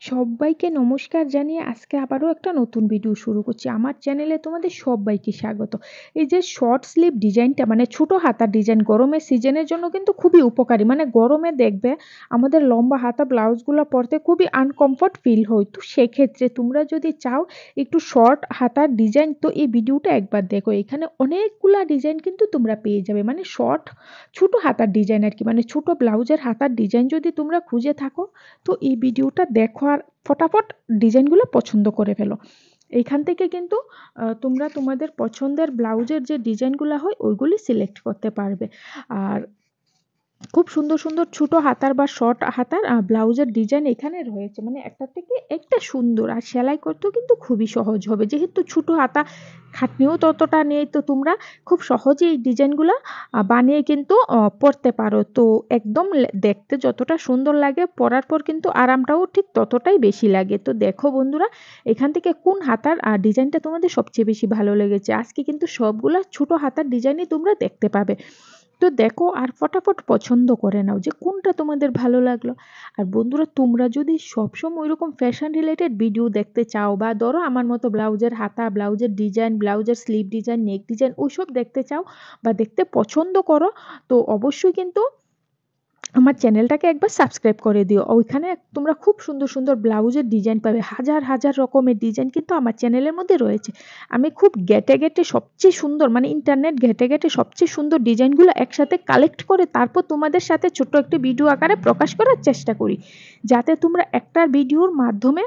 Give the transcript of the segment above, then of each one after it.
সব্বাইকে নমস্কার জানিয়ে আজকে আবারও একটা নতুন ভিডিও শুরু করছি। আমার চ্যানেলে তোমাদের সব্বাইকে স্বাগত। এই যে শর্ট স্লিভ ডিজাইনটা মানে ছোট হাতার ডিজাইন গরমের সিজনের জন্য কিন্তু খুবই উপকারী। মানে গরমে দেখবে আমাদের লম্বা হাতা ব্লাউজগুলো পরতে খুবই আনকমফর্ট ফিল হয়। তো সেক্ষেত্রে তোমরা যদি চাও একটু শর্ট হাতার ডিজাইন, তো এই ভিডিওটা একবার দেখো। এখানে অনেকগুলা ডিজাইন কিন্তু তোমরা পেয়ে যাবে, মানে শর্ট ছোট হাতার ডিজাইন আর কি, মানে ছোট ব্লাউজের হাতার ডিজাইন যদি তোমরা খুঁজে থাকো তো এই ভিডিওটা দেখো আর ফটাফট ডিজাইনগুলো পছন্দ করে ফেলো। এইখান থেকে কিন্তু তোমরা তোমাদের পছন্দের ব্লাউজের যে ডিজাইনগুলো হয় ওইগুলি সিলেক্ট করতে পারবে। আর খুব সুন্দর সুন্দর ছোট হাতার বা শর্ট হাতার ব্লাউজের ডিজাইন এখানে রয়েছে, মানে একটা থেকে একটা সুন্দর, আর সেলাই করতেও কিন্তু খুবই সহজ হবে। যেহেতু ছোট হাতা খাটনিও ততটা নেই, তো তোমরা খুব সহজে এই ডিজাইনগুলো বানিয়ে কিন্তু পরতে পারো। তো একদম দেখতে যতটা সুন্দর লাগে পরার পর কিন্তু আরামটাও ঠিক ততটাই বেশি লাগে। তো দেখো বন্ধুরা, এখান থেকে কোন হাতার ডিজাইনটা তোমাদের সবচেয়ে বেশি ভালো লেগেছে। আজকে কিন্তু সবগুলা ছোট হাতার ডিজাইনই তোমরা দেখতে পাবে। তো দেখো আর ফটাফট পছন্দ করে নাও যে কোনটা তোমাদের ভালো লাগলো। আর বন্ধুরা, তোমরা যদি সবসময় ওইরকম ফ্যাশন রিলেটেড ভিডিও দেখতে চাও, বা ধরো আমার মতো ব্লাউজের হাতা, ব্লাউজের ডিজাইন, ব্লাউজের স্লিভ ডিজাইন, নেক ডিজাইন ওইসব দেখতে চাও বা দেখতে পছন্দ করো, তো অবশ্যই কিন্তু আমার চ্যানেলটাকে একবার সাবস্ক্রাইব করে দিও। ওইখানে তোমরা খুব সুন্দর সুন্দর ব্লাউজের ডিজাইন পাবে, হাজার হাজার রকমের ডিজাইন কিন্তু আমার চ্যানেলের মধ্যে রয়েছে। আমি খুব ঘেটে ঘেটে সবচেয়ে সুন্দর, মানে ইন্টারনেট ঘেটে ঘেটে সবচেয়ে সুন্দর ডিজাইনগুলো একসাথে কালেক্ট করে তারপর তোমাদের সাথে ছোট্ট একটি ভিডিও আকারে প্রকাশ করার চেষ্টা করি, যাতে তোমরা একটা ভিডিওর মাধ্যমে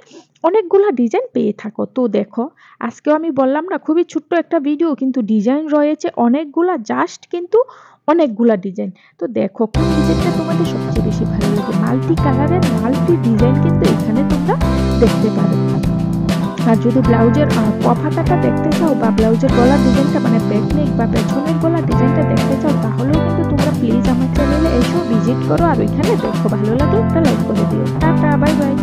অনেকগুলো ডিজাইন পেয়ে থাকো। তো দেখো, আজকেও আমি বললাম না খুবই ছোট্ট একটা ভিডিও, কিন্তু ডিজাইন রয়েছে অনেকগুলা, জাস্ট কিন্তু অনেকগুলা ডিজাইন। তো দেখো কোন ডিজাইনটা তোমাদের সবচেয়ে বেশি ভালো লাগে। মাল্টি কালারের মাল্টি ডিজাইন কিন্তু এখানে তোমরা দেখতে পারো। আর যদি ব্লাউজের পপ হাতাটা দেখতে চাও বা ব্লাউজের গলার ডিজাইনটা মানে ব্যাক নেক বা পেছনের গলার ডিজাইনটা দেখতে চাও, তাহলেও কিন্তু তোমরা প্লিজ আমার চ্যানেলে এসো, ভিজিট করো আর ওইখানে দেখো। ভালো লাগলে একটা লাইক করে দিও। Tata, bye bye.